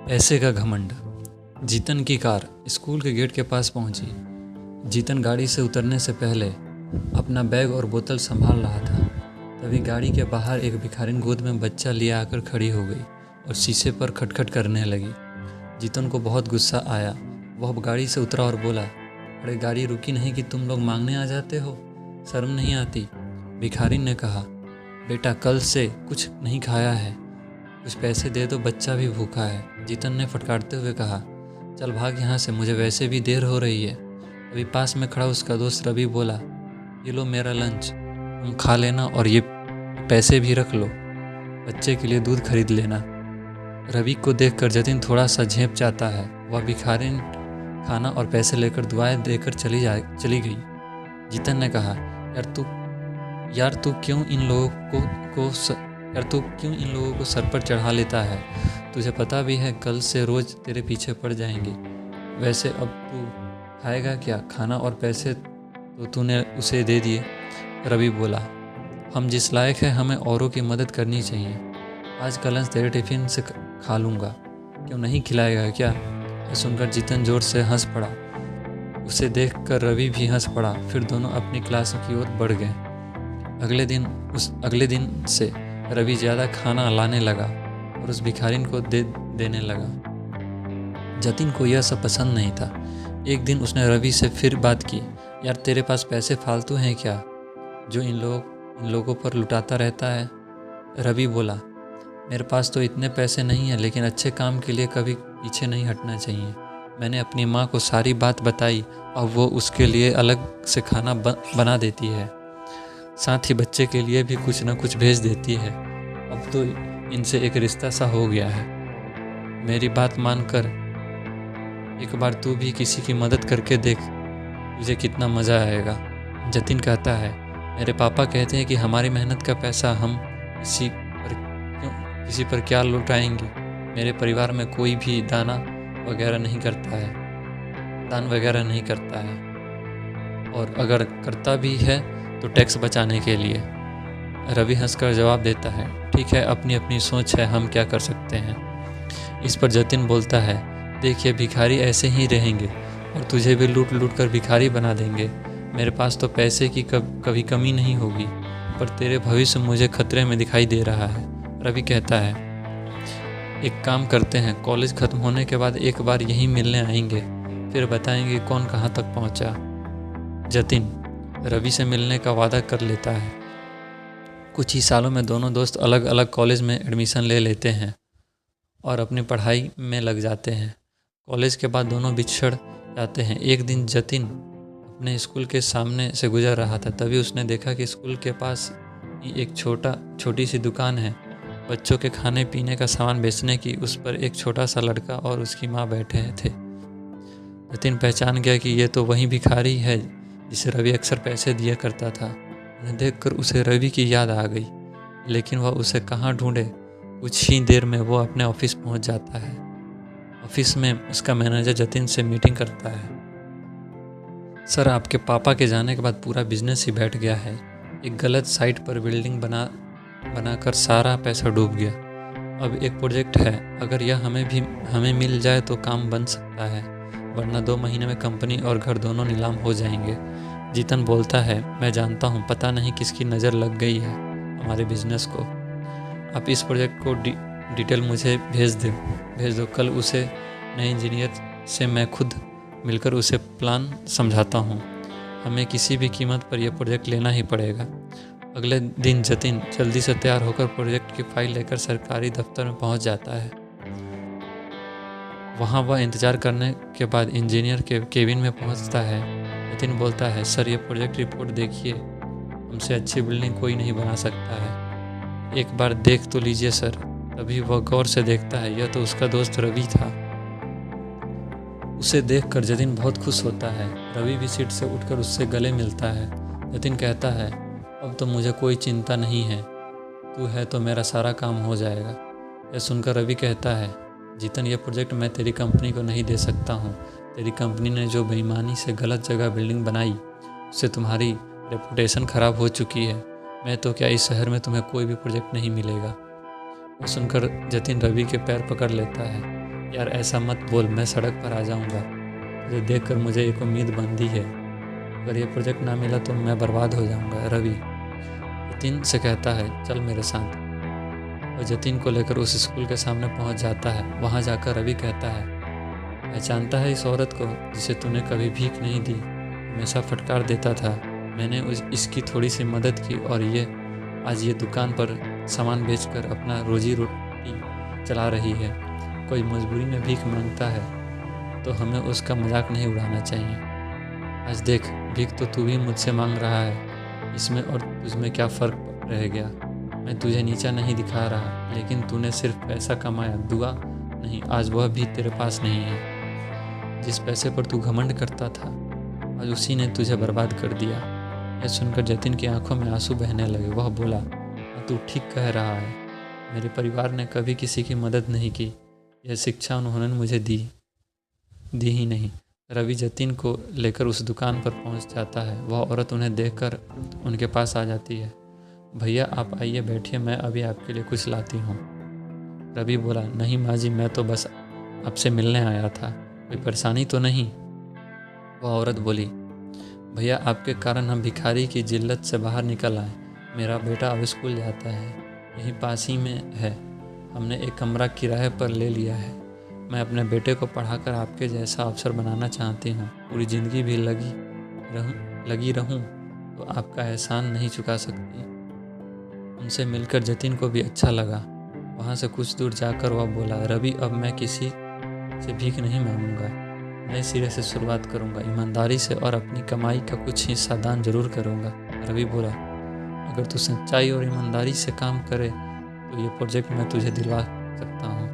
ऐसे का घमंड। जीतन की कार स्कूल के गेट के पास पहुंची। जीतन गाड़ी से उतरने से पहले अपना बैग और बोतल संभाल रहा था। तभी गाड़ी के बाहर एक भिखारिन गोद में बच्चा लिए आकर खड़ी हो गई और शीशे पर खटखट करने लगी। जीतन को बहुत गुस्सा आया। वह गाड़ी से उतरा और बोला, अरे गाड़ी रुकी नहीं कि तुम लोग मांगने आ जाते हो, शर्म नहीं आती? भिखारिन ने कहा, बेटा कल से कुछ नहीं खाया है, कुछ पैसे दे दो, बच्चा भी भूखा है। जीतन ने फटकारते हुए कहा, चल भाग यहाँ से, मुझे वैसे भी देर हो रही है। अभी पास में खड़ा उसका दोस्त रवि बोला, ये लो मेरा लंच, तुम खा लेना और ये पैसे भी रख लो, बच्चे के लिए दूध खरीद लेना। रवि को देखकर जतिन थोड़ा सा झेंप जाता है। वह भिखारिन खाना और पैसे लेकर दुआएं देकर चली गई। जीतन ने कहा, यार तू क्यों इन लोगों को सर पर चढ़ा लेता है? तुझे पता भी है कल से रोज़ तेरे पीछे पड़ जाएंगे। वैसे अब तू खाएगा क्या? खाना और पैसे तो तूने उसे दे दिए। रवि बोला, हम जिस लायक हैं हमें औरों की मदद करनी चाहिए। आज का लंच तेरे टिफ़िन से खा लूँगा, क्यों नहीं खिलाएगा क्या? यह सुनकर जीतन जोर से हंस पड़ा। उसे देखकर रवि भी हंस पड़ा। फिर दोनों अपनी क्लास की ओर बढ़ गए। अगले दिन से रवि ज़्यादा खाना लाने लगा और उस भिखारिन को देने लगा। जतिन को यह सब पसंद नहीं था। एक दिन उसने रवि से फिर बात की, यार तेरे पास पैसे फालतू हैं क्या, जो इन लोगों पर लुटाता रहता है? रवि बोला, मेरे पास तो इतने पैसे नहीं हैं, लेकिन अच्छे काम के लिए कभी पीछे नहीं हटना चाहिए। मैंने अपनी माँ को सारी बात बताई और वो उसके लिए अलग से खाना बना देती है, साथ ही बच्चे के लिए भी कुछ न कुछ भेज देती है। अब तो इनसे एक रिश्ता सा हो गया है। मेरी बात मानकर एक बार तू भी किसी की मदद करके देख, तुझे कितना मज़ा आएगा। जतिन कहता है, मेरे पापा कहते हैं कि हमारी मेहनत का पैसा हम किसी पर क्या लुटाएंगे। मेरे परिवार में कोई भी दान वगैरह नहीं करता है, और अगर करता भी है तो टैक्स बचाने के लिए। रवि हंसकर जवाब देता है, ठीक है, अपनी अपनी सोच है, हम क्या कर सकते हैं। इस पर जतिन बोलता है, देखिए भिखारी ऐसे ही रहेंगे और तुझे भी लूट लूट कर भिखारी बना देंगे। मेरे पास तो पैसे की कभी कमी नहीं होगी, पर तेरे भविष्य मुझे खतरे में दिखाई दे रहा है। रवि कहता है, एक काम करते हैं, कॉलेज ख़त्म होने के बाद एक बार यहीं मिलने आएंगे, फिर बताएंगे कौन कहाँ तक पहुँचा। जतिन रवि से मिलने का वादा कर लेता है। कुछ ही सालों में दोनों दोस्त अलग अलग कॉलेज में एडमिशन ले लेते हैं और अपनी पढ़ाई में लग जाते हैं। कॉलेज के बाद दोनों बिछड़ जाते हैं। एक दिन जतिन अपने स्कूल के सामने से गुजर रहा था, तभी उसने देखा कि स्कूल के पास ही एक छोटी सी दुकान है, बच्चों के खाने पीने का सामान बेचने की। उस पर एक छोटा सा लड़का और उसकी माँ बैठे थे। जतिन पहचान गया कि ये तो वही भिखारी है जिसे रवि अक्सर पैसे दिया करता था। उन्हें देखकर उसे रवि की याद आ गई, लेकिन वह उसे कहाँ ढूंढे। कुछ ही देर में वो अपने ऑफिस पहुंच जाता है। ऑफिस में उसका मैनेजर जतिन से मीटिंग करता है। सर, आपके पापा के जाने के बाद पूरा बिजनेस ही बैठ गया है। एक गलत साइट पर बिल्डिंग बनाकर सारा पैसा डूब गया। अब एक प्रोजेक्ट है, अगर यह हमें मिल जाए तो काम बन सकता है, वरना 2 महीने में कंपनी और घर दोनों नीलाम हो जाएंगे। जीतन बोलता है, मैं जानता हूँ, पता नहीं किसकी नज़र लग गई है हमारे बिजनेस को। आप इस प्रोजेक्ट को डिटेल मुझे भेज दो। कल उसे नए इंजीनियर से मैं खुद मिलकर उसे प्लान समझाता हूँ। हमें किसी भी कीमत पर यह प्रोजेक्ट लेना ही पड़ेगा। अगले दिन जतिन जल्दी से तैयार होकर प्रोजेक्ट की फाइल लेकर सरकारी दफ्तर में पहुँच जाता है। वहाँ वह इंतज़ार करने के बाद इंजीनियर के केबिन में पहुँचता है। जतिन बोलता है, सर ये प्रोजेक्ट रिपोर्ट देखिए, हमसे अच्छी बिल्डिंग कोई नहीं बना सकता है, एक बार देख तो लीजिए सर। तभी वह गौर से देखता है, यह तो उसका दोस्त रवि था। उसे देखकर जतिन बहुत खुश होता है। रवि भी सीट से उठकर उससे गले मिलता है। जतिन कहता है, अब तो मुझे कोई चिंता नहीं है, तू है तो मेरा सारा काम हो जाएगा। यह सुनकर रवि कहता है, जीतन ये प्रोजेक्ट मैं तेरी कंपनी को नहीं दे सकता हूँ। तेरी कंपनी ने जो बेईमानी से गलत जगह बिल्डिंग बनाई, उससे तुम्हारी रेपुटेशन ख़राब हो चुकी है। मैं तो क्या, इस शहर में तुम्हें कोई भी प्रोजेक्ट नहीं मिलेगा। वो सुनकर जतिन रवि के पैर पकड़ लेता है। यार ऐसा मत बोल, मैं सड़क पर आ जाऊँगा। तुझे देखकर मुझे एक उम्मीद बंधी है, अगर ये प्रोजेक्ट ना मिला तो मैं बर्बाद हो जाऊँगा। रवि जतिन से कहता है, चल मेरे साथ। और जतिन को लेकर उस स्कूल के सामने पहुँच जाता है। वहाँ जाकर रवि कहता है, पहचानता है इस औरत को जिसे तूने कभी भीख नहीं दी, हमेशा फटकार देता था। मैंने इसकी थोड़ी सी मदद की और ये आज ये दुकान पर सामान बेचकर अपना रोजी रोटी चला रही है। कोई मजबूरी में भीख मांगता है तो हमें उसका मजाक नहीं उड़ाना चाहिए। आज देख, भीख तो तू भी मुझसे मांग रहा है, इसमें और तुझमें क्या फ़र्क रह गया। मैं तुझे नीचा नहीं दिखा रहा, लेकिन तूने सिर्फ पैसा कमाया, दुआ नहीं। आज वह भी तेरे पास नहीं है। जिस पैसे पर तू घमंड करता था, आज उसी ने तुझे बर्बाद कर दिया। यह सुनकर जतिन की आंखों में आंसू बहने लगे। वह बोला, हाँ तू ठीक कह रहा है, मेरे परिवार ने कभी किसी की मदद नहीं की। यह शिक्षा उन्होंने मुझे दी ही नहीं। रवि जतिन को लेकर उस दुकान पर पहुंच जाता है। वह औरत उन्हें देखकर उनके पास आ जाती है। भैया आप आइए, बैठिए, मैं अभी आपके लिए कुछ लाती हूँ। रवि बोला, नहीं माँ जी, मैं तो बस आपसे मिलने आया था, कोई परेशानी तो नहीं। वह औरत बोली, भैया आपके कारण हम भिखारी की जिल्लत से बाहर निकल आए। मेरा बेटा अब स्कूल जाता है, यहीं पास ही में है। हमने एक कमरा किराए पर ले लिया है। मैं अपने बेटे को पढ़ाकर आपके जैसा अफसर बनाना चाहती हूँ। पूरी ज़िंदगी भी लगी रहूँ तो आपका एहसान नहीं चुका सकती। उनसे मिलकर जतिन को भी अच्छा लगा। वहाँ से कुछ दूर जाकर वह बोला, रवि अब मैं किसी से भीख नहीं मांगूंगा, नए सिरे से शुरुआत करूंगा, ईमानदारी से, और अपनी कमाई का कुछ हिस्सा दान जरूर करूंगा। रवि बोला, अगर तू सच्चाई और ईमानदारी से काम करे तो ये प्रोजेक्ट मैं तुझे दिलवा सकता हूँ।